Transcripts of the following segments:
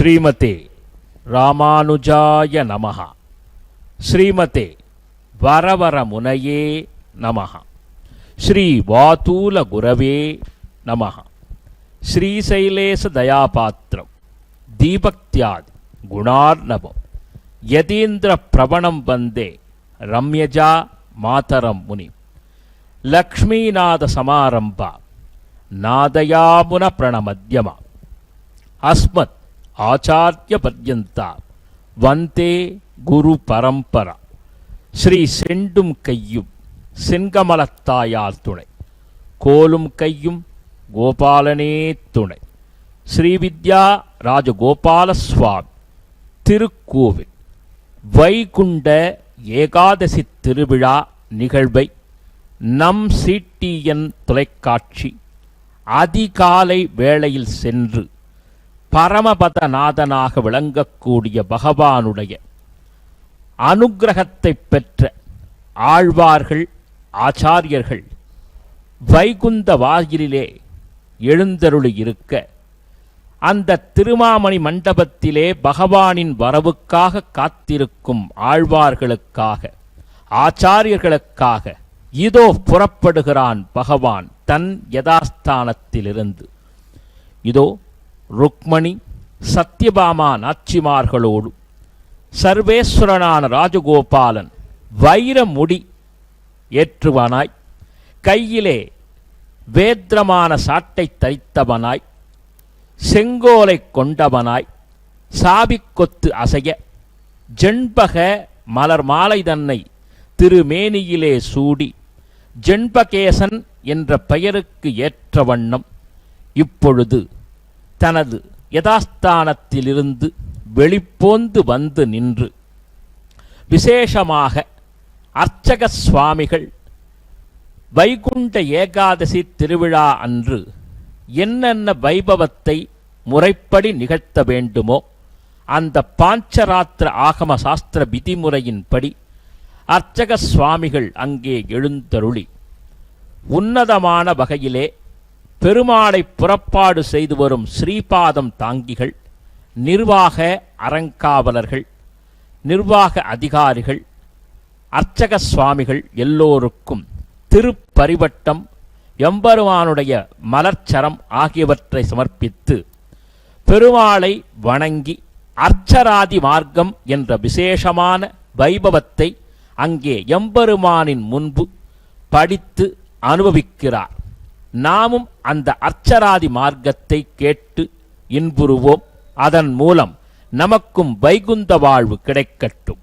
ஸ்ரீமதே ராமானுஜாய நமஹ. ஸ்ரீமதே வரவரமுனையே நமஹ. ஸ்ரீ வாதூல குரவே நமஹ. ஸ்ரீசைலேச தயாபாத்திரம் தீபக்தியாதி குணார்ணவம் யதீந்திர பிரபணம் வந்தே ரம்யஜா மாதரம் முனி. லக்ஷ்மீநாத சமாரம்பா நாதயாமுன பிரணமத்யமா அஸ்மத் ஆச்சார்ய பர்யந்தா வந்தே குரு பரம்பரா. ஸ்ரீ செண்டும் கையும் செங்கமலத்தாயார் துணை, கோலும் கையும் கோபாலனே துணை. ஸ்ரீவித்யா ராஜகோபால சுவாமி திருக்கோவில் வைகுண்ட ஏகாதசி திருவிழா நிகழ்வை நம் சிடிஎன் தொலைக்காட்சி அதிகாலை வேளையில் சென்று பரமபதநாதனாக விளங்கக்கூடிய பகவானுடைய அனுக்கிரகத்தை பெற்ற ஆழ்வார்கள் ஆச்சாரியர்கள் வைகுந்த வாயிலிலே எழுந்தருளி இருக்க, அந்த திருமாமணி மண்டபத்திலே பகவானின் வரவுக்காக காத்திருக்கும் ஆழ்வார்களுக்காக ஆச்சாரியர்களுக்காக இதோ புறப்படுகிறான் பகவான் தன் யதாஸ்தானத்திலிருந்து. இதோ ருக்மணி சத்யபாமா நாச்சிமார்களோடு சர்வேஸ்வரனான ராஜகோபாலன் வைரமுடி ஏற்றுவனாய், கையிலே வேத்ரமான சாட்டை தரித்தவனாய், செங்கோலை கொண்டவனாய், சாபிக்கொத்து அசைய ஜெண்பக மலர் மாலை தன்னை திருமேனியிலே சூடி ஜெண்பகேசன் என்ற பெயருக்கு ஏற்ற வண்ணம் இப்பொழுது தனது யதாஸ்தானத்திலிருந்து வெளிப்போந்து வந்து நின்று, விசேஷமாக அர்ச்சக சுவாமிகள் வைகுண்ட ஏகாதசி திருவிழா அன்று என்னென்ன வைபவத்தை முறைப்படி நிகழ்த்த வேண்டுமோ அந்த பாஞ்சராத்திர ஆகம சாஸ்திர விதிமுறையின்படி அர்ச்சக சுவாமிகள் அங்கே எழுந்தருளி உன்னதமான வகையிலே பெருமாளை புறப்பாடு செய்து வரும் ஸ்ரீபாதம் தாங்கிகள், நிர்வாக அறங்காவலர்கள், நிர்வாக அதிகாரிகள், அர்ச்சக சுவாமிகள் எல்லோருக்கும் திருப்பரிவட்டம், எம்பெருமானுடைய மலர்ச்சரம் ஆகியவற்றை சமர்ப்பித்து பெருமாளை வணங்கி அர்ச்சராதி மார்க்கம் என்ற விசேஷமான வைபவத்தை அங்கே எம்பெருமானின் முன்பு படித்து அனுபவிக்கிறார். நாமும் அந்த அர்ச்சராதி மார்க்கத்தை கேட்டு இன்புறுவோம். அதன் மூலம் நமக்கும் வைகுந்த வாழ்வு கிடைக்கட்டும்.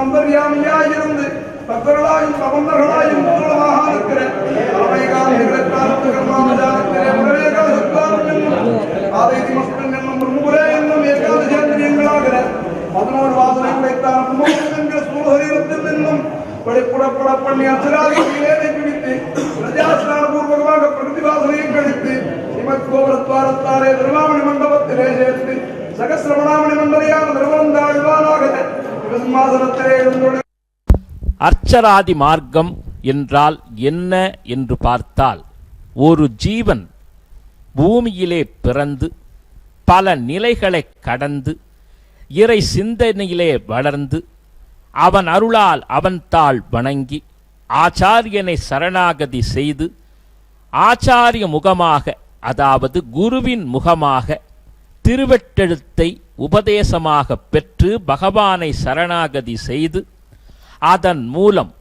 அந்தர்யாமியாயிருந்து பக்தர்களாயும் பிரபந்தர்களாயும் மூலமாக இருக்கிற பதினோரு வாசனை உடைத்தார் என்கிற சூழலிடத்தில் நின்றும் வெளிப்புறப்பட பண்ணி அச்சராதிகளை பிடித்து பிரஜாஸ்நானபூர்வகமாக பிரகதி வாசனையை கழித்து ஸ்ரீமத் கோபுரத்வாரத்தாரே திருவாமணி மண்டபத்திலே சேர்த்து சகசிரமணாமணி மண்டலியான திருவந்தாழ்வானாக சிம்மாசனத்திலே எழுந்துள்ள அர்ச்சராதி மார்க்கம் என்றால் என்ன என்று பார்த்தால், ஒரு ஜீவன் பூமியிலே பிறந்து பல நிலைகளை கடந்து இறை சிந்தனையிலே வளர்ந்து அவன் அருளால் அவன் தாள் வணங்கி ஆச்சாரியனை சரணாகதி செய்து ஆச்சாரிய முகமாக, அதாவது குருவின் முகமாக திருவெட்டெழுத்தை உபதேசமாக பெற்று பகவானை சரணாகதி செய்து அதன் மூலம்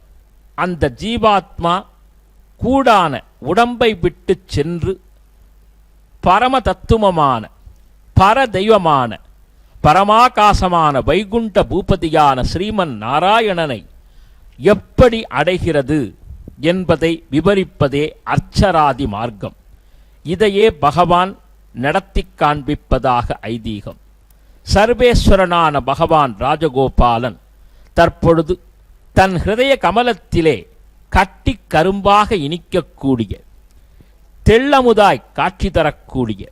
அந்த ஜீவாத்மா கூடான உடம்பை விட்டு சென்று பரம தத்துவமான பரதெய்வமான பரமாகாசமான வைகுண்ட பூபதியான ஸ்ரீமன் நாராயணனை எப்படி அடைகிறது என்பதை விவரிப்பதே அர்ச்சராதி மார்க்கம். இதையே பகவான் நடத்தி காண்பிப்பதாக ஐதீகம். சர்வேஸ்வரனான பகவான் ராஜகோபாலன் தற்பொழுது தன் ஹிருதய கமலத்திலே கட்டி கரும்பாக இனிக்கக்கூடிய தெள்ளமுதாய் காட்சி தரக்கூடிய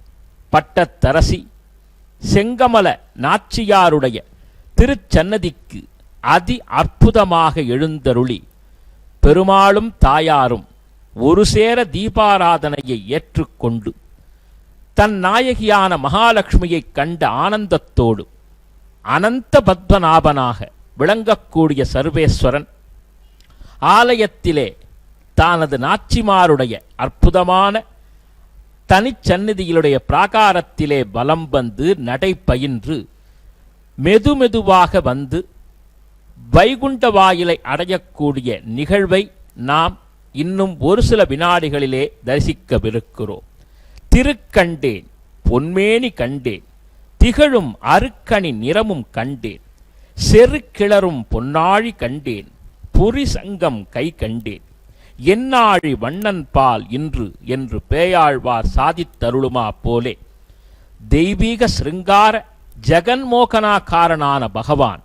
பட்டத்தரசி செங்கமல நாச்சியாருடைய திருச்சன்னதிக்கு அதி அற்புதமாக எழுந்தருளி பெருமாளும் தாயாரும் ஒரு சேர தீபாராதனையை ஏற்றுக்கொண்டு தன் நாயகியான மகாலட்சுமியைக் கண்ட ஆனந்தத்தோடு அனந்த பத்மநாபனாக விளங்கக்கூடிய சர்வேஸ்வரன் ஆலயத்திலே தானது நாச்சிமாருடைய அற்புதமான தனிச்சந்நிதியிலுடைய பிராகாரத்திலே பலம் வந்து நடை பயின்று மெதுமெதுவாக வந்து வைகுண்ட வாயிலை அடையக்கூடிய நிகழ்வை நாம் இன்னும் ஒரு சில வினாடிகளிலே தரிசிக்கவிருக்கிறோம். திருக்கண்டேன் பொன்மேனி கண்டேன், திகழும் அருக்கணி நிறமும் கண்டேன், செருக்கிளரும் பொன்னாழி கண்டேன், புரி சங்கம் கை கண்டேன், என்னாழி வண்ணன் பால் இன்று என்று பேயாழ்வார் சாதித்தருளுமா போலே தெய்வீக சிருங்கார ஜெகன்மோகனாகாரனான பகவான்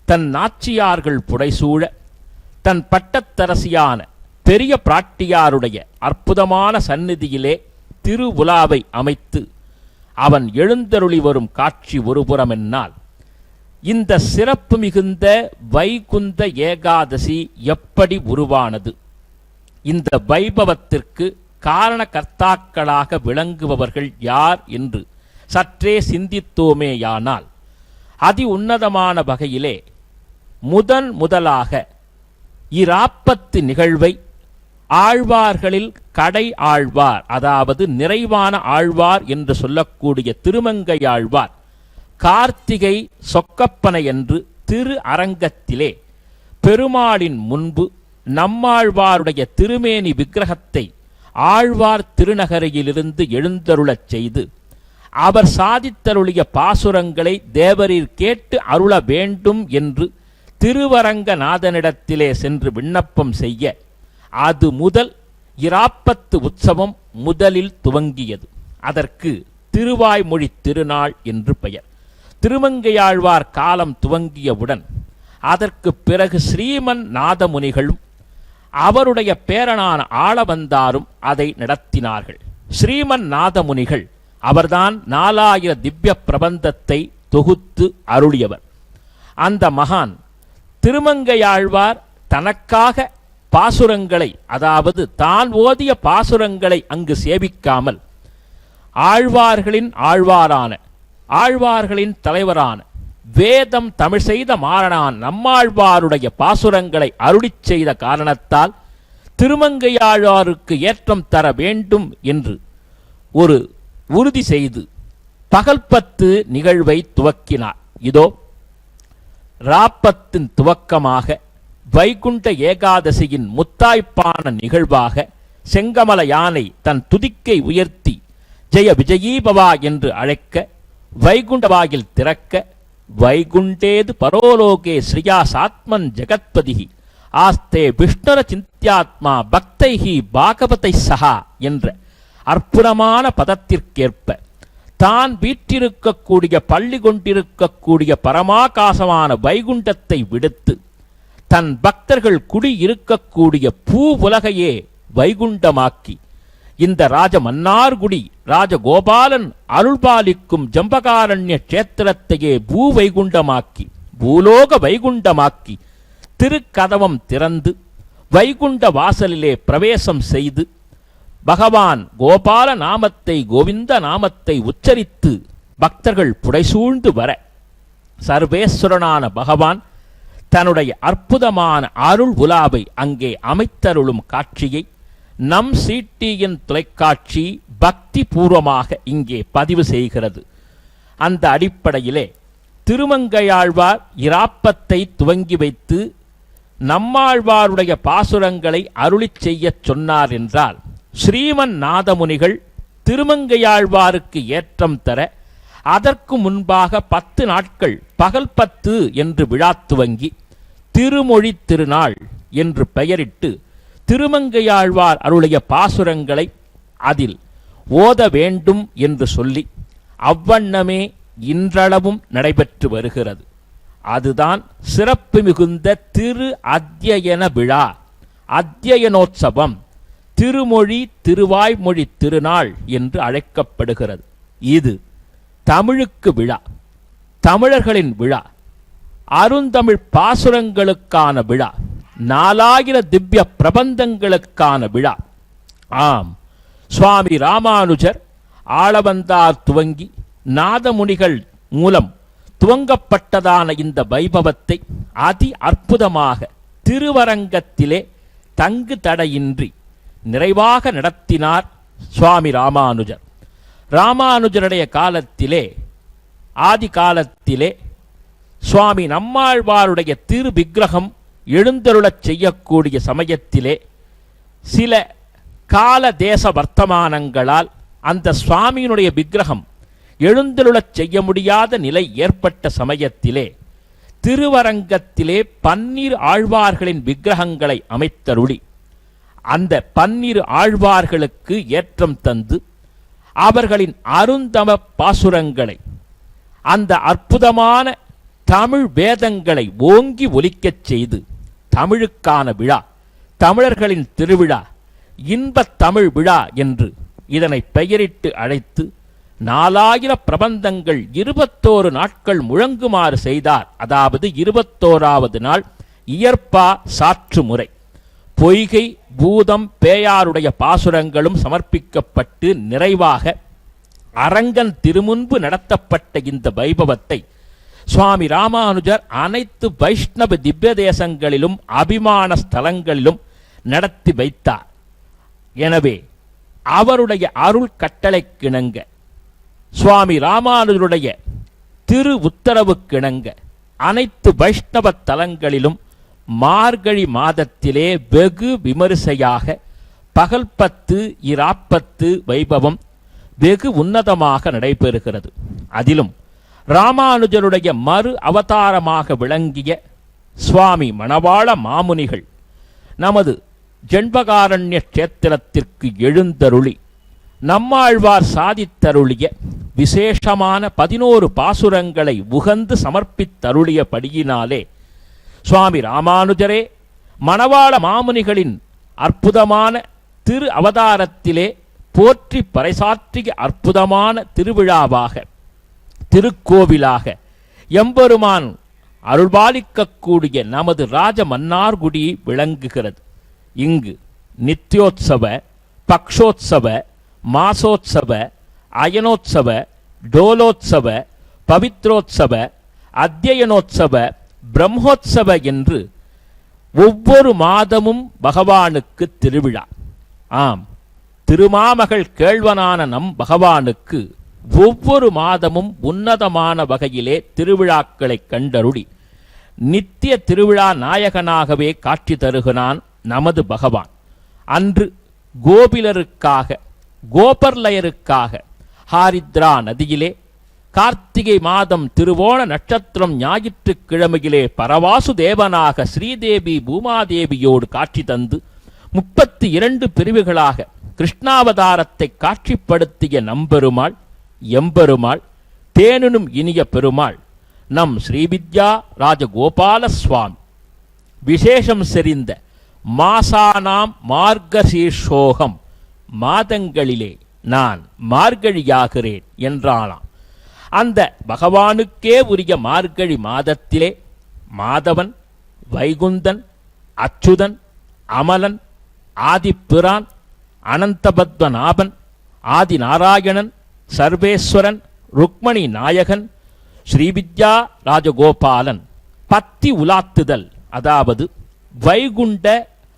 தன் நாச்சியார்கள் புடைசூழ தன் பட்டத்தரசியான பெரிய பிராட்டியாருடைய அற்புதமான சந்நிதியிலே திருவுலாவை அமைத்து அவன் எழுந்தருளி வரும் காட்சி ஒருபுறமென்னால், இந்த சிறப்பு மிகுந்த வைகுந்த ஏகாதசி எப்படி உருவானது? இந்த வைபவத்திற்கு காரணகர்த்தாக்களாக விளங்குபவர்கள் யார் என்று சற்றே சிந்தித்தோமேயானால், அதி உன்னதமான வகையிலே முதலாக இராப்பத்து நிகழ்வை ஆழ்வார்களில் கடை ஆழ்வார், அதாவது நிறைவான ஆழ்வார் என்று சொல்லக்கூடிய திருமங்கையாழ்வார் கார்த்திகை சொக்கப்பனை என்று திரு அரங்கத்திலே பெருமாளின் முன்பு நம்மாழ்வாருடைய திருமேனி விக்கிரகத்தை ஆழ்வார் திருநகரியிலிருந்து எழுந்தருளச் செய்து அவர் சாதித்தருளிய பாசுரங்களை தேவரீர் கேட்டு அருள வேண்டும் என்று திருவரங்கநாதனிடத்திலே சென்று விண்ணப்பம் செய்ய அது முதல் இராப்பத்து உற்சவம் முதலில் துவங்கியது. அதற்கு திருவாய்மொழி திருநாள் என்று பெயர். திருமங்கையாழ்வார் காலம் துவங்கியவுடன் அதற்கு பிறகு ஸ்ரீமன் நாதமுனிகளும் அவருடைய பேரனான ஆளவந்தாரும் அதை நடத்தினார்கள். ஸ்ரீமன் நாதமுனிகள் அவர்தான் 4000 திவ்ய பிரபந்தத்தை தொகுத்து அருளியவர். அந்த மகான் திருமங்கையாழ்வார் தனக்காக பாசுரங்களை, அதாவது தான் ஓதிய பாசுரங்களை அங்கு சேவிக்காமல் ஆழ்வார்களின் ஆழ்வாரான, ஆழ்வார்களின் தலைவரான, வேதம் தமிழ் செய்த மாறனான் நம்மாழ்வாருடைய பாசுரங்களை அருளிச் செய்த காரணத்தால் திருமங்கையாழ்வாருக்கு ஏற்றம் தர வேண்டும் என்று ஒரு உறுதி செய்து பகல்பத்து நிகழ்வை துவக்கினார். இதோ ராப்பத்தின் துவக்கமாக வைகுண்ட ஏகாதசியின் முத்தாய்ப்பான நிகழ்வாக செங்கமல யானை தன் துதிக்கை உயர்த்தி ஜெய விஜயீபவா என்று அழைக்க வைகுண்டவாயில் திறக்க வைகுண்டேது பரோலோகே ஸ்ரீயா சாத்மன் ஜெகத்பதிஹி ஆஸ்தே விஷ்ணுர சிந்தியாத்மா பக்தைஹி பாகவதை சஹா என்ற அற்புதமான பதத்திற்கேற்ப தான் வீற்றிருக்கக்கூடிய பள்ளி கொண்டிருக்கக்கூடிய பரமாகாசமான வைகுண்டத்தை விடுத்து தன் பக்தர்கள் குடியிருக்கக்கூடிய பூ உலகையே வைகுண்டமாக்கி இந்த ராஜ மன்னார்குடி ராஜகோபாலன் அருள்பாலிக்கும் ஜம்பகாரண்ய கஷேத்திரத்தையே பூ வைகுண்டமாக்கி பூலோக வைகுண்டமாக்கி திருக்கதவம் திறந்து வைகுண்ட வாசலிலே பிரவேசம் செய்து பகவான் கோபால நாமத்தை கோவிந்த நாமத்தை உச்சரித்து பக்தர்கள் புடைசூழ்ந்து வர சர்வேஸ்வரனான பகவான் தன்னுடைய அற்புதமான அருள் உலாவை அங்கே அமைத்தருளும் காட்சியை நம் சிடியின் தொலைக்காட்சி பக்தி பூர்வமாக இங்கே பதிவு செய்கிறது. அந்த அடிப்படையிலே திருமங்கையாழ்வார் இராப்பத்தை துவங்கி வைத்து நம்மாழ்வாருடைய பாசுரங்களை அருளிச் செய்யச் சொன்னார் என்றால், ஸ்ரீமன் நாதமுனிகள் திருமங்கையாழ்வாருக்கு ஏற்றம் தர அதற்கு முன்பாக 10 நாட்கள் பகல் 10 என்று விழா துவங்கி திருமொழி திருநாள் என்று பெயரிட்டு திருமங்கையாழ்வார் அருளிய பாசுரங்களை அதில் ஓத வேண்டும் என்று சொல்லி அவ்வண்ணமே இன்றளவும் நடைபெற்று வருகிறது. அதுதான் சிறப்பு மிகுந்த திரு அத்தியன விழா, அத்தியனோத்சவம், திருமொழி திருவாய்மொழி திருநாள் என்று அழைக்கப்படுகிறது. இது தமிழுக்கு விழா, தமிழர்களின் விழா, அருந்தமிழ் பாசுரங்களுக்கான விழா, 4000 திவ்ய பிரபந்தங்களுக்கான விழா. ஆம், சுவாமி ராமானுஜர் ஆளவந்தார் துவங்கி நாதமுனிகள் மூலம் துவங்கப்பட்டதான இந்த வைபவத்தை அதி அற்புதமாக திருவரங்கத்திலே தங்கு தடையின்றி நிறைவாக நடத்தினார் சுவாமி ராமானுஜர். ராமானுஜருடைய காலத்திலே, ஆதி காலத்திலே சுவாமி நம்மாழ்வாருடைய திரு விக்கிரகம் எழுந்தருளச் செய்யக்கூடிய சமயத்திலே சில கால தேச வர்த்தமானங்களால் அந்த சுவாமியினுடைய விக்கிரகம் எழுந்தருளச் செய்ய முடியாத நிலை ஏற்பட்ட சமயத்திலே திருவரங்கத்திலே 12 ஆழ்வார்களின் விக்கிரகங்களை அமைத்தருளி அந்த 12 ஆழ்வார்களுக்கு ஏற்றம் தந்து அவர்களின் அருந்தம பாசுரங்களை, அந்த அற்புதமான தமிழ் வேதங்களை ஓங்கி ஒலிக்கச் செய்து தமிழுக்கான விழா, தமிழர்களின் திருவிழா, இன்பத் தமிழ் விழா என்று இதனை பெயரிட்டு அழைத்து 4000 பிரபந்தங்கள் 21 நாட்கள் முழங்குமாறு செய்தார். அதாவது 21வது நாள் இயற்பா சாற்று முறை, பொய்கை பூதம் பேயாருடைய பாசுரங்களும் சமர்ப்பிக்கப்பட்டு நிறைவாக அரங்கன் திருமுன்பு நடத்தப்பட்ட இந்த வைபவத்தை சுவாமி ராமானுஜர் அனைத்து வைஷ்ணவ திவ்ய தேசங்களிலும் அபிமான ஸ்தலங்களிலும் நடத்தி வைத்தார். எனவே அவருடைய அருள் கட்டளைக்கிணங்க, சுவாமி ராமானுஜருடைய திரு உத்தரவுக்கிணங்க அனைத்து வைஷ்ணவ தலங்களிலும் மார்கழி மாதத்திலே வெகு விமரிசையாக பகல் 10 இராப்பத்து வைபவம் வெகு உன்னதமாக நடைபெறுகிறது. அதிலும் ராமானுஜருடைய மறு அவதாரமாக விளங்கிய சுவாமி மணவாள மாமுனிகள் நமது ஜென்மகாரண்ய கஷேத்திரத்திற்கு எழுந்தருளி நம்மாழ்வார் சாதித்தருளிய விசேஷமான 11 பாசுரங்களை உகந்து சமர்ப்பித்தருளியபடியினாலே சுவாமி ராமானுஜரே மணவாள மாமுனிகளின் அற்புதமான திரு அவதாரத்திலே போற்றி பறைசாற்றிய அற்புதமான திருவிழாவாக, திருக்கோவிலாக எம்பெருமான் அருள்பாலிக்கக்கூடிய நமது ராஜ மன்னார்குடி விளங்குகிறது. இங்கு நித்யோத்சவ, பக்ஷோத்சவ, மாசோத்சவ, அயனோத்சவ, டோலோத்சவ, பவித்ரோத்சவ, அத்தியனோத்சவ, பிரம்மோத்சவ என்று ஒவ்வொரு மாதமும் பகவானுக்கு திருவிழா. ஆம், திருமாமகள் கேள்வனான நம் பகவானுக்கு ஒவ்வொரு மாதமும் உன்னதமான வகையிலே திருவிழாக்களை கண்டருளி நித்திய திருவிழா நாயகனாகவே காட்சி தருகிறான் நமது பகவான். அன்று கோபிலருக்காக, கோபர்லயருக்காக ஹாரித்ரா நதியிலே கார்த்திகை மாதம் திருவோண நட்சத்திரம் ஞாயிற்றுக்கிழமையிலே பரவாசு தேவனாக ஸ்ரீதேவி பூமாதேவியோடு காட்சி தந்து 32 பிரிவுகளாக கிருஷ்ணாவதாரத்தை காட்சிப்படுத்திய நம்பெருமாள், எம்பெருமாள், தேனும் இனிய பெருமாள் நம் ஸ்ரீவித்யா ராஜகோபால சுவாமி. விசேஷம் செறிந்த மாசானாம் மார்கசீர்ஷோகம், மாதங்களிலே நான் மார்கழியாகிறேன் என்றானாம். அந்த பகவானுக்கே உரிய மார்கழி மாதத்திலே மாதவன், வைகுந்தன், அச்சுதன், அமலன், ஆதிப்பிரான், அனந்தபத்மநாபன், ஆதிநாராயணன், சர்வேஸ்வரன், ருக்மணி நாயகன், ஸ்ரீவித்யா ராஜகோபாலன் பத்தி உலாத்துதல், அதாவது வைகுண்ட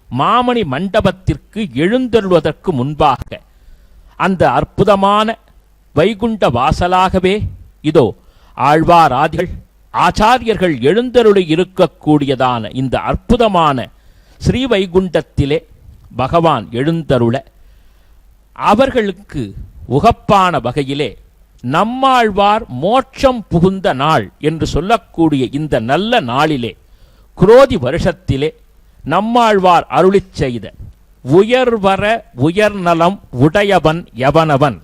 மாமணி மண்டபத்திற்கு எழுந்தருள்வதற்கு முன்பாக அந்த அற்புதமான வைகுண்ட வாசலாகவே இதோ ஆழ்வாராதிகள் ஆச்சாரியர்கள் எழுந்தருளி இருக்கக்கூடியதான இந்த அற்புதமான ஸ்ரீ வைகுண்டத்திலே பகவான் எழுந்தருள அவர்களுக்கு உகப்பான வகையிலே நம்மாழ்வார் மோட்சம் புகுந்த நாள் என்று சொல்லக்கூடிய இந்த நல்ல நாளிலே குரோதி வருஷத்திலே நம்மாழ்வார் அருளிச் செய்த உயர்வர உயர்நலம் உடையவன் எவனவன்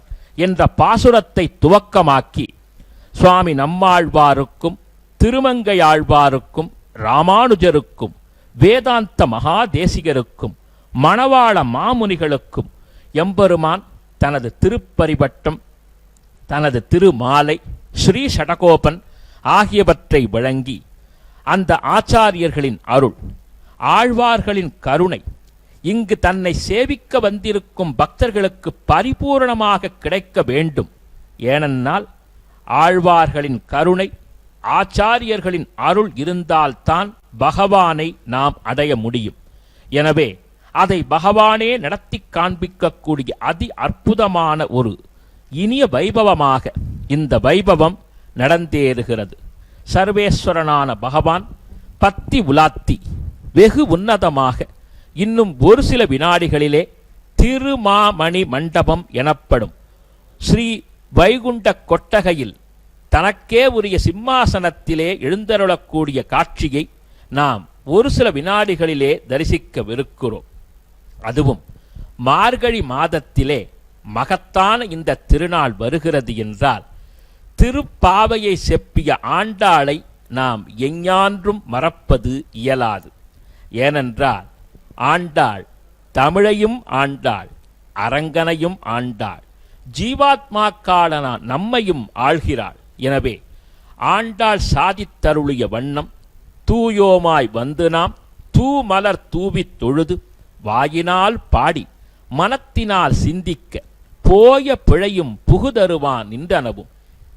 என்ற பாசுரத்தை துவக்கமாக்கி சுவாமி நம்மாழ்வாருக்கும் திருமங்கையாழ்வாருக்கும் ராமானுஜருக்கும் வேதாந்த மகாதேசிகருக்கும் மணவாள மாமுனிகளுக்கும் எம்பெருமான் தனது திருப்பரிபட்டம், தனது திருமாலை, ஸ்ரீ ஷடகோபன் ஆகியவற்றை வழங்கி அந்த ஆச்சாரியர்களின் அருள், ஆழ்வார்களின் கருணை இங்கு தன்னை சேவிக்க வந்திருக்கும் பக்தர்களுக்கு பரிபூரணமாக கிடைக்க வேண்டும். ஏனென்றால் ஆழ்வார்களின் கருணை, ஆச்சாரியர்களின் அருள் இருந்தால்தான் பகவானை நாம் அடைய முடியும். எனவே அதை பகவானே நடத்தி காண்பிக்கக்கூடிய அதி அற்புதமான ஒரு இனிய வைபவமாக இந்த வைபவம் நடந்தேறுகிறது. சர்வேஸ்வரனான பகவான் பத்தி உலாத்தி வெகு உன்னதமாக இன்னும் ஒரு சில வினாடிகளிலே திருமாமணி மண்டபம் எனப்படும் ஸ்ரீ வைகுண்ட கொட்டகையில் தனக்கே உரிய சிம்மாசனத்திலே எழுந்தருளக்கூடிய காட்சியை நாம் ஒரு சில வினாடிகளிலே தரிசிக்கவிருக்கிறோம். அதுவும் மார்கழி மாதத்திலே மகத்தான இந்த திருநாள் வருகிறது என்றால் திருப்பாவையை செப்பிய ஆண்டாளை நாம் எஞ்ஞான்றும் மறப்பது இயலாது. ஏனென்றால் ஆண்டாள் தமிழையும் ஆண்டாள், அரங்கனையும் ஆண்டாள், ஜீவாத்மாக்காளனா நம்மையும் ஆள்கிறாள். எனவே ஆண்டாள் சாதித்தருளிய வண்ணம் தூயோமாய் வந்து நாம் தூமலர் தூவித் தொழுது வாயினால் பாடி மனத்தினால் சிந்திக்க போய பிழையும் புகுதருவான் நின்றனவும்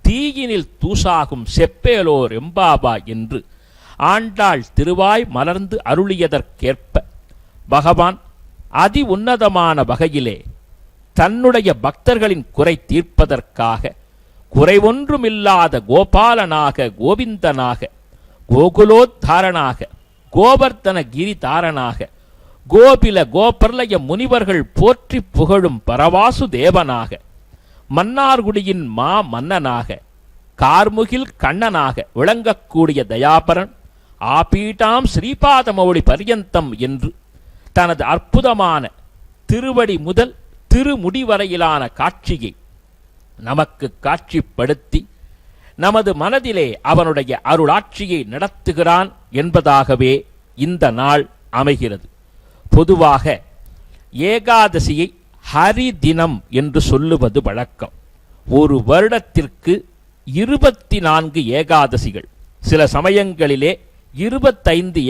தீயினில் தூசாகும் செப்பேலோர் எம்பாபா என்று ஆண்டாள் திருவாய் மலர்ந்து அருளியதற்கேற்ப பகவான் அதி உன்னதமான வகையிலே தன்னுடைய பக்தர்களின் குறை தீர்ப்பதற்காக குறைவொன்றுமில்லாத கோபாலனாக, கோவிந்தனாக, கோகுலோத்தாரனாக, கோவர்த்தன கிரிதாரனாக, கோபில கோபர்லய முனிவர்கள் போற்றி புகழும் பரவாசு தேவனாக, மன்னார்குடியின் மா மன்னனாக, கார்முகில் கண்ணனாக விளங்கக்கூடிய தயாபரன், ஆபீட்டாம் ஸ்ரீபாதமௌளி பரியந்தம் என்று தனது அற்புதமான திருவடி முதல் திருமுடி வரையிலான காட்சியை நமக்கு காட்சிப்படுத்தி நமது மனதிலே அவனுடைய அருளாட்சியை நடத்துகிறான் என்பதாகவே இந்த நாள் அமைகிறது. பொதுவாக ஏகாதசியை ஹரி தினம் என்று சொல்லுவது வழக்கம். ஒரு வருடத்திற்கு 24 ஏகாதசிகள், சில சமயங்களிலே 25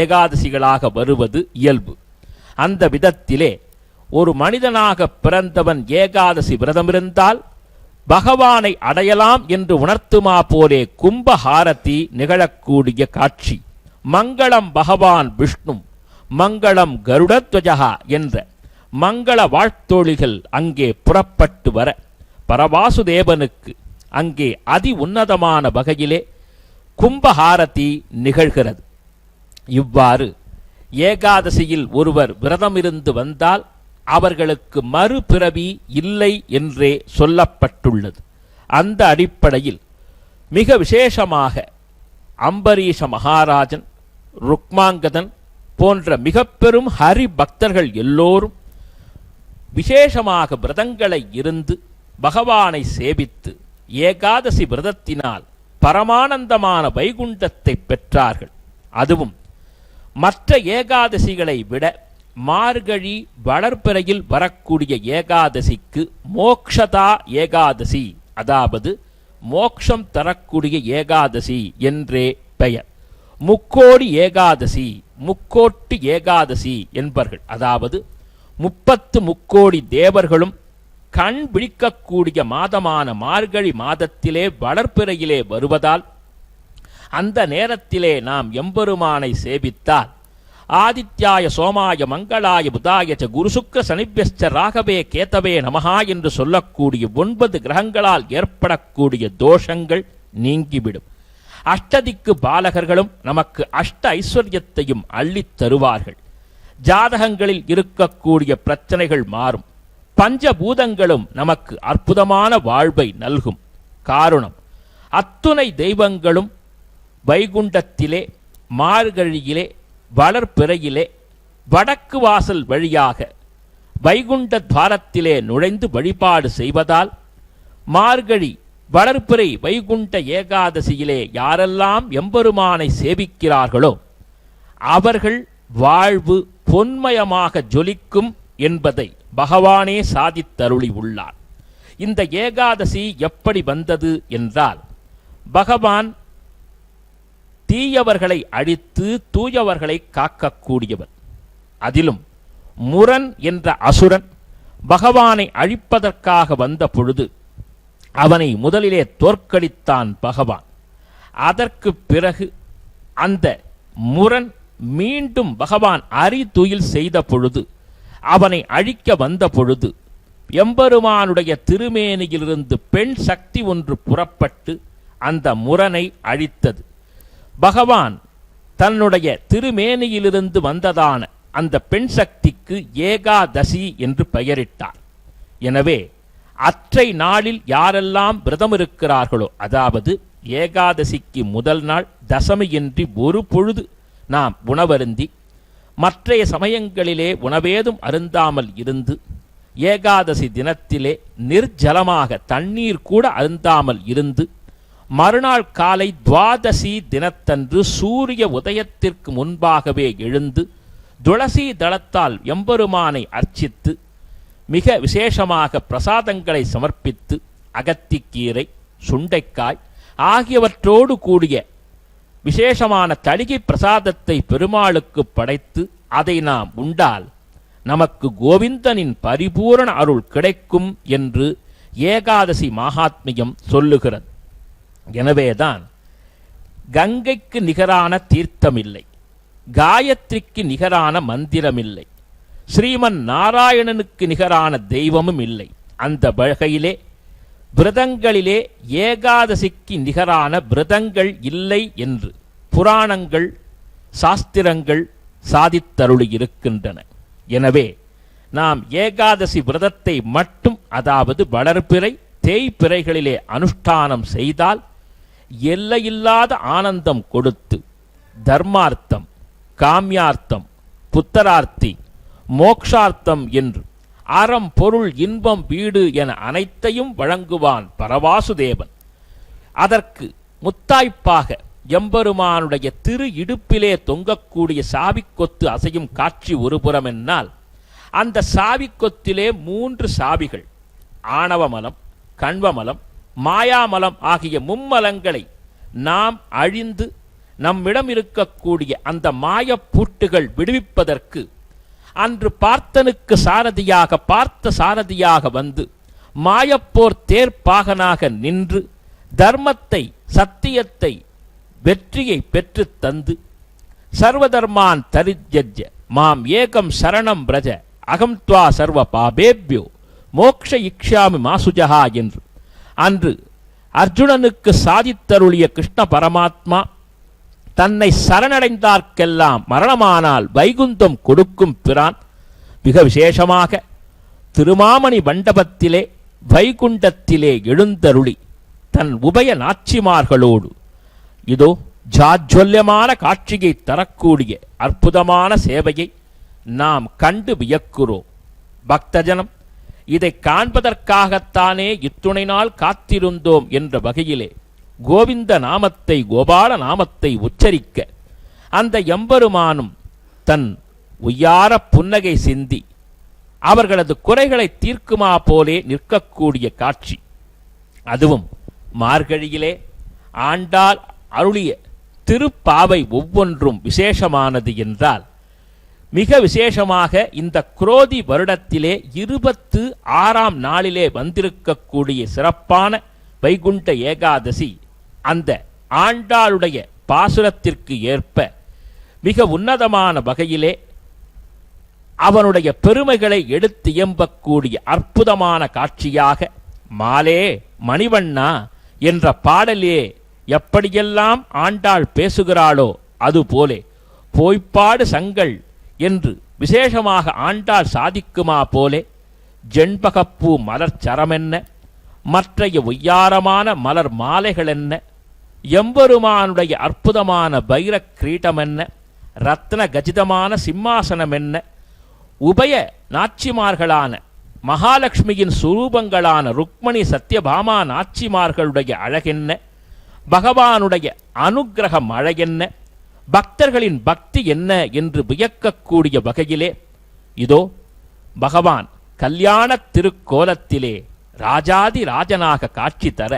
ஏகாதசிகளாக வருவது இயல்பு. அந்த விதத்திலே ஒரு மனிதனாக பிறந்தவன் ஏகாதசி விரதமிருந்தால் பகவானை அடையலாம் என்று உணர்த்துமா போலே கும்பஹாரதி நிகழக்கூடிய காட்சி. மங்களம் பகவான் விஷ்ணு, மங்களம் கருடத்வஜா என்ற மங்கள வாழ்த்தொழிகள் அங்கே புறப்பட்டு வர பரவாசுதேவனுக்கு அங்கே அதி உன்னதமான வகையிலே கும்பஹாரதி நிகழ்கிறது. இவ்வாறு ஏகாதசியில் ஒருவர் விரதமிருந்து வந்தால் அவர்களுக்கு மறுபிறவி இல்லை என்றே சொல்லப்பட்டுள்ளது. அந்த அடிப்படையில் மிக விசேஷமாக அம்பரீஷ மகாராஜன், ருக்மாங்கதன் போன்ற மிக பெரும் ஹரி பக்தர்கள் எல்லோரும் விசேஷமாக விரதங்களை இருந்து பகவானை சேவித்து ஏகாதசி விரதத்தினால் பரமானந்தமான வைகுண்டத்தை பெற்றார்கள். அதுவும் மற்ற ஏகாதசிகளை விட மார்கழி வளர்பிறையில் வரக்கூடிய ஏகாதசிக்கு மோக்ஷதா ஏகாதசி, அதாவது மோக்ஷம் தரக்கூடிய ஏகாதசி என்றே பெயர். முக்கோடி ஏகாதசி, முக்கோட்டு ஏகாதசி என்பர்கள். அதாவது முக்கோடி தேவர்களும் கண் விழிக்கக்கூடிய மாதமான மார்கழி மாதத்திலே வளர்பிறையிலே வருவதால் அந்த நேரத்திலே நாம் எம்பெருமானை சேவித்தால் ஆதித்யாய சோமாய மங்களாய புதாய குருசுக்ர சனிபியஸ்ச ராகவே கேதவே நமஹா என்று சொல்லக்கூடிய 9 கிரகங்களால் ஏற்படக்கூடிய தோஷங்கள் நீங்கிவிடும். அஷ்டதிக்கு பாலகர்களும் நமக்கு அஷ்ட ஐஸ்வர்யத்தையும் அள்ளித் தருவார்கள். ஜாதகங்களில் இருக்கக்கூடிய பிரச்சனைகள் மாறும். பஞ்சபூதங்களும் நமக்கு அற்புதமான வாழ்வை நல்கும். காரணம், அத்துணை தெய்வங்களும் வைகுண்டத்திலே மார்கழியிலே வளர்பிறையிலே வடக்கு வாசல் வழியாக வைகுண்ட துவாரத்திலே நுழைந்து வழிபாடு செய்வதால் மார்கழி வளர்பிறை வைகுண்ட ஏகாதசியிலே யாரெல்லாம் எம்பெருமானை சேவிக்கிறார்களோ அவர்கள் வாழ்வு பொன்மயமாக ஜொலிக்கும் என்பதை பகவானே சாதித்தருளி உள்ளார். இந்த ஏகாதசி எப்படி வந்தது என்றால், பகவான் தீயவர்களை அழித்து தூயவர்களை காக்கக்கூடியவர். அதிலும் முரன் என்ற அசுரன் பகவானை அழிப்பதற்காக வந்த பொழுது அவனை முதலிலே தோற்கடித்தான் பகவான். அதற்கு பிறகு அந்த முரன் மீண்டும் பகவான் அரிதுயில் செய்த பொழுது, அவனை அழிக்க வந்த பொழுது எம்பெருமானுடைய திருமேனியிலிருந்து பெண் சக்தி ஒன்று புறப்பட்டு அந்த முரனை அழித்தது. பகவான் தன்னுடைய திருமேனியிலிருந்து வந்ததான அந்த பெண் சக்திக்கு ஏகாதசி என்று பெயரிட்டார். எனவே அற்றை நாளில் யாரெல்லாம் விரதம் இருக்கிறார்களோ, அதாவது ஏகாதசிக்கு முதல் நாள் தசமியின்றி ஒரு பொழுது நாம் உணவருந்தி மற்றைய சமயங்களிலே உணவேதும் அருந்தாமல் இருந்து ஏகாதசி தினத்திலே நிர்ஜலமாக தண்ணீர் கூட அருந்தாமல் இருந்து மறுநாள் காலை துவாதசி தினத்தன்று சூரிய உதயத்திற்கு முன்பாகவே எழுந்து துளசி தளத்தால் எம்பெருமானை அர்ச்சித்து மிக விசேஷமாக பிரசாதங்களை சமர்ப்பித்து அகத்திக்கீரை சுண்டைக்காய் ஆகியவற்றோடு கூடிய விசேஷமான தளிகை பிரசாதத்தை பெருமாளுக்கு படைத்து அதை நாம் உண்டால் நமக்கு கோவிந்தனின் பரிபூரண அருள் கிடைக்கும் என்று ஏகாதசி மகாத்மியம் சொல்லுகிறது. எனவேதான் கங்கைக்கு நிகரான தீர்த்தமில்லை, காயத்ரிக்கு நிகரான மந்திரமில்லை, ஸ்ரீமன் நாராயணனுக்கு நிகரான தெய்வமும் இல்லை. அந்த வகையிலே விரதங்களிலே ஏகாதசிக்கு நிகரான விரதங்கள் இல்லை என்று புராணங்கள் சாஸ்திரங்கள் சாதித்தருளி இருக்கின்றன. எனவே நாம் ஏகாதசி விரதத்தை மட்டும், அதாவது வளர்பிறை தேய்பிறைகளிலே அனுஷ்டானம் செய்தால் எல்லையில்லாத ஆனந்தம் கொடுத்து தர்மார்த்தம், காமியார்த்தம், புத்தரார்த்தி, மோக்ஷார்த்தம் என்று அறம் பொருள் இன்பம் வீடு என அனைத்தையும் வழங்குவான் பரவாசுதேவன். அதற்கு முத்தாய்ப்பாக எம்பெருமானுடைய திரு இடுப்பிலே தொங்கக்கூடிய சாவிக்கொத்து அசையும் காட்சி ஒருபுறம் என்னால், அந்த சாவிக்கொத்திலே 3 சாவிகள், ஆணவமலம், கண்வமலம், மாயாமலம் ஆகிய மும்மலங்களை நாம் அழிந்து நம்மிடம் இருக்கக்கூடிய அந்த மாயப்பூட்டுகள் விடுவிப்பதற்கு அன்று பார்த்தனுக்கு சாரதியாக பார்த்த சாரதியாக வந்து மாயப்போர் தேர்ப்பாகனாக நின்று தர்மத்தை சத்தியத்தை வெற்றியை பெற்று தந்து சர்வதர்மான் தரித்யஜ்ய மாம் ஏகம் சரணம் பிரஜ அகம் த்வா சர்வ பாபேப்யோ மோக்ஷ இக்ஷாமி மாசுஜஹா என்று அன்று அர்ஜுனனுக்கு சாதித்தருளிய கிருஷ்ண பரமாத்மா தன்னை சரணடைந்தார்க்கெல்லாம் மரணமானால் வைகுந்தம் கொடுக்கும் பிரான் மிக விசேஷமாக திருமாமணி மண்டபத்திலே வைகுண்டத்திலே எழுந்தருளி தன் உபய நாச்சிமார்களோடு இதோ ஜாஜ்வல்யமான காட்சியை தரக்கூடிய அற்புதமான சேவையை நாம் கண்டு வியக்கிறோம். பக்தஜனம் இதை காண்பதற்காகத்தானே இத்துணை நாள் காத்திருந்தோம் என்ற வகையிலே கோவிந்த நாமத்தை கோபால நாமத்தை உச்சரிக்க அந்த எம்பெருமானும் தன் உய்யார புன்னகை சிந்தி அவர்களது குறைகளை தீர்க்குமா போலே நிற்கக்கூடிய காட்சி. அதுவும் மார்கழியிலே ஆண்டாள் அருளிய திருப்பாவை ஒவ்வொன்றும் விசேஷமானது என்றால், மிக விசேஷமாக இந்த குரோதி வருடத்திலே 26ஆம் நாளிலே வந்திருக்கக்கூடிய சிறப்பான வைகுண்ட ஏகாதசி அந்த ஆண்டாளுடைய பாசுரத்திற்கு ஏற்ப மிக உன்னதமான வகையிலே அவனுடைய பெருமைகளை எடுத்து இயம்பக்கூடிய அற்புதமான காட்சியாக மாலே மணிவண்ணா என்ற பாடலே எப்படியெல்லாம் ஆண்டாள் பேசுகிறாளோ அதுபோலே போய்ப்பாடு சங்கள் என்று விசேஷமாக ஆண்டாள் சாதிக்குமா போலே ஜெண்பகப்பூ மலர் சரமென்ன மற்றைய ஒய்யாரமான மலர் மாலைகள் என்ன எம்பெருமானுடைய அற்புதமான பைர கிரீட்டம் என்ன ரத்ன கஜிதமான சிம்மாசனம் என்ன உபய நாச்சிமார்களான மகாலட்சுமியின் சுரூபங்களான ருக்மணி சத்யபாமா நாச்சிமார்களுடைய அழகென்ன பகவானுடைய அனுக்கிரக மழையென்ன பக்தர்களின் பக்தி என்ன என்று வியக்கக்கூடிய வகையிலே இதோ பகவான் கல்யாண திருக்கோலத்திலே ராஜாதி ராஜனாக காட்சி தர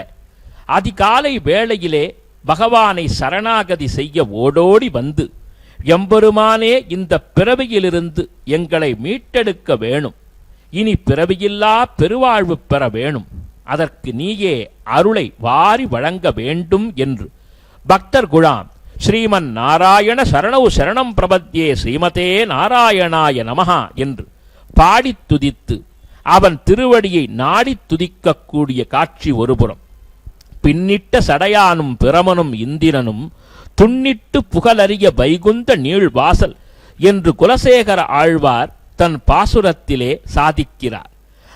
அதிகாலை வேளையிலே பகவானை சரணாகதி செய்ய ஓடோடி வந்து எம்பெருமானே இந்த பிறவியிலிருந்து எங்களை மீட்டெடுக்க வேணும், இனி பிறவியில்லா பெருவாழ்வு பெற வேணும், அதற்கு நீயே அருளை வாரி வழங்க வேண்டும் என்று பக்தர் குழாம் ஸ்ரீமன் நாராயண சரணௌ சரணம் பிரபத்யே ஸ்ரீமதே நாராயணாய நமஹா என்று பாடித் துதித்து அவன் திருவடியை நாடித் துதிக்கக்கூடிய காட்சி ஒருபுறம், பின்னிட்ட சடையானும் பிரமனும் இந்திரனும் துன்னிட்டு புகழறிய வைகுந்த நீள்வாசல் என்று குலசேகர ஆழ்வார் தன் பாசுரத்திலே சாதிக்கிறார்.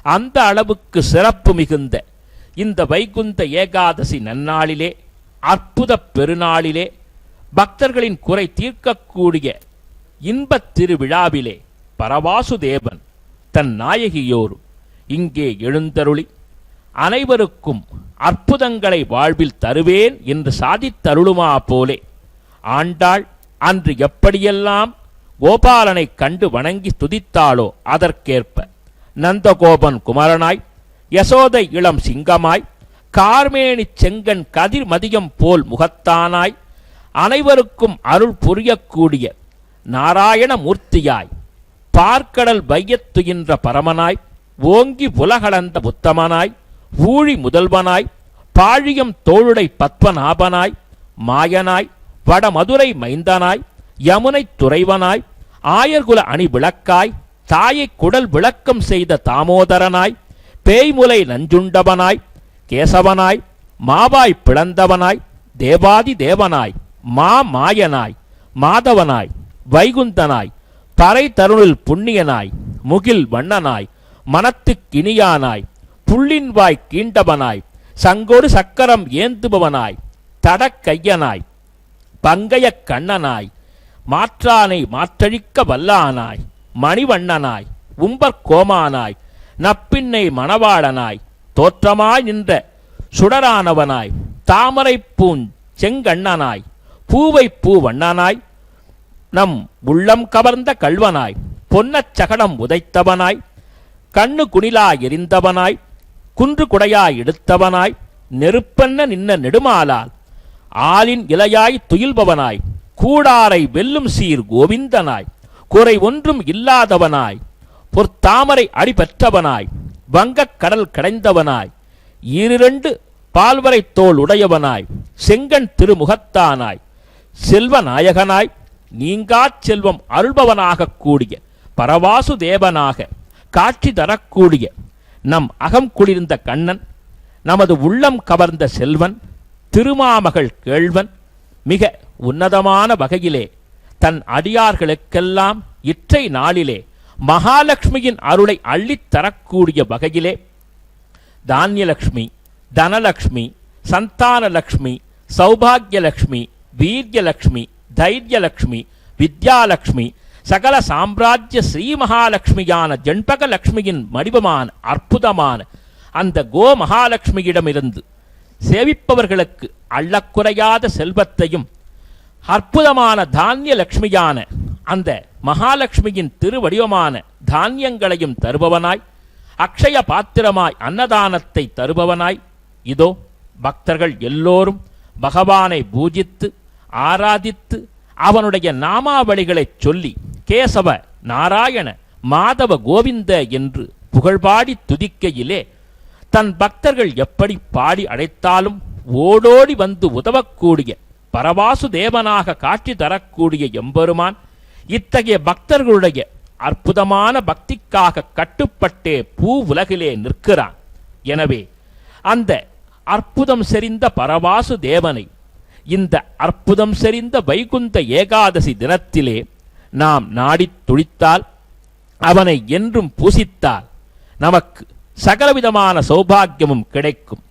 அந்த அளவுக்கு சிறப்பு மிகுந்த இந்த வைகுந்த ஏகாதசி நன்னாளிலே அற்புத பெருநாளிலே பக்தர்களின் குறை தீர்க்கக்கூடிய இன்பத் திருவிழாவிலே பரவாசுதேவன் தன் நாயகியோரு இங்கே எழுந்தருளி அனைவருக்கும் அற்புதங்களை வாழ்வில் தருவேன் என்று சாதித்தருளுமா போலே ஆண்டாள் அன்று எப்படியெல்லாம் கோபாலனை கண்டு வணங்கி துதித்தாளோ அதற்கேற்ப நந்தகோபன் குமரனாய் யசோதை இளம் சிங்கமாய் கார்மேனி செங்கன் கதிர் மதியம் போல் முகத்தானாய் அனைவருக்கும் அருள் புரியக்கூடிய நாராயண மூர்த்தியாய் பார்க்கடல் வையத்துகின்ற பரமனாய் ஓங்கி உலகளந்த புத்தமனாய் ஊழி முதல்வனாய் பாழியம் தோளுடை பத்மநாபனாய் மாயனாய் வடமதுரை மைந்தனாய் யமுனை துறைவனாய் ஆயர்குல அணி விளக்காய் தாயை குடல் விளக்கம் செய்த தாமோதரனாய் பேய்முலை நஞ்சுண்டவனாய் கேசவனாய் மாவாய் பிளந்தவனாய் தேவாதி தேவனாய் மாயனாய் மாதவனாய் வைகுந்தனாய் பறை தருணில் புண்ணியனாய் முகில் வண்ணனாய் மனத்துக்கினியானாய் புள்ளின்வாய் கீண்டவனாய் சங்கொடு சக்கரம் ஏந்துபவனாய் தடக்கையனாய் பங்கைய கண்ணனாய் மாற்றானை மாற்றழிக்க வல்லானாய் மணிவண்ணனாய் உம்பர்கோமானாய் நப்பின்னை மணவாளனாய் தோற்றமாய் நின்ற சுடரானவனாய் தாமரை பூஞ் செங்கண்ணனாய் பூவை பூ வண்ணனாய் நம் உள்ளம் கவர்ந்த கள்வனாய் பொன்னச் சகடம் உதைத்தவனாய் கண்ணு குணிலா எரிந்தவனாய் குன்று குடையாய் எடுத்தவனாய் நெருப்பென்ன நின்ன நெடுமாலால் ஆலின் இலையாய் துயில்பவனாய் கூடாரை வெல்லும் சீர் கோவிந்தனாய் குறை ஒன்றும் இல்லாதவனாய் பொற்தாமரை அடி பெற்றவனாய் வங்கக் கடல் கடைந்தவனாய் ஈரிரண்டு பால்வரை தோல் உடையவனாய் செங்கன் திருமுகத்தானாய் செல்வநாயகனாய் நீங்காச் செல்வம் அருள்பவனாக கூடிய பரவாசு தேவனாக காட்சி தரக்கூடிய நம் அகம் குளிர்ந்த கண்ணன், நமது உள்ளம் கவர்ந்த செல்வன், திருமாமகள் கேள்வன் மிக உன்னதமான வகையிலே தன் அடியார்களுக்கெல்லாம் இற்றை நாளிலே மகாலட்சுமியின் அருளை அள்ளித் தரக்கூடிய வகையிலே தானியலக்ஷ்மி, தனலக்ஷ்மி, சந்தானலக்ஷ்மி, சௌபாகியலக்ஷ்மி, வீரியலக்ஷ்மி, தைரியலக்ஷ்மி, வித்யாலக்ஷ்மி, சகல சாம்ராஜ்ய ஸ்ரீ மகாலட்சுமியான ஜண்பகலக்ஷ்மியின் வடிவமான அற்புதமான அந்த கோ மகாலட்சுமியிடமிருந்து சேவிப்பவர்களுக்கு அள்ளக்குறையாத செல்வத்தையும் அற்புதமான தானிய லட்சுமியான அந்த மகாலட்சுமியின் திருவடிவமான தானியங்களையும் தருபவனாய், அக்ஷய பாத்திரமாய் அன்னதானத்தை தருபவனாய், இதோ பக்தர்கள் எல்லோரும் பகவானை பூஜித்து ஆராதித்து அவனுடைய நாமாவளிகளைச் சொல்லி கேசவ நாராயண மாதவ கோவிந்த என்று புகழ்பாடி துதிக்கையிலே தன் பக்தர்கள் எப்படி பாடி அழைத்தாலும் ஓடோடி வந்து உதவக்கூடிய பரவாசு தேவனாக காட்சி தரக்கூடிய எம்பெருமான் இத்தகைய பக்தர்களுடைய அற்புதமான பக்திக்காக கட்டுப்பட்டே பூ உலகிலே நிற்கிறான். எனவே அந்த அற்புதம் செறிந்த பரவாசு தேவனை இந்த அற்புதம் செறிந்த வைகுந்த ஏகாதசி தினத்திலே நாம் நாடித் துடித்தால், அவனை என்றும் பூசித்தால் நமக்கு சகலவிதமான சௌபாகியமும் கிடைக்கும்.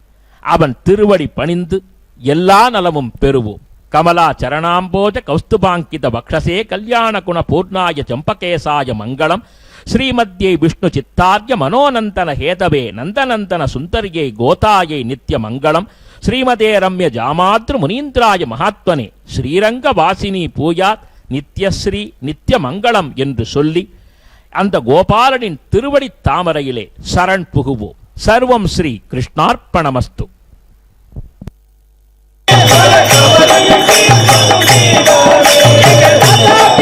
அவன் திருவடி பணிந்து எல்லா நலமும் பெறுவோம். கமலா சரணாம்போஜ கௌஸ்துபாங்கித பக்ஷசே கல்யாண குண பூர்ணாய சம்பகேசாய மங்களம். ஸ்ரீமத்யை விஷ்ணு சித்தார்ய மனோநந்தன ஹேதவே நந்தநந்தன சுந்தரியை கோதாயை நித்திய மங்களம். ஸ்ரீமதே ரம்ய ஜாமாத்ரு முனீந்திராய மகாத்மனே ஸ்ரீரங்க வாசினி பூயாத் நித்யஸ்ரீ நித்திய மங்களம் என்று சொல்லி அந்த கோபாலனின் திருவடி தாமரையிலே சரண் புகுவோம். சர்வம் ஸ்ரீ கிருஷ்ணார்ப்பணமஸ்து. Thank you.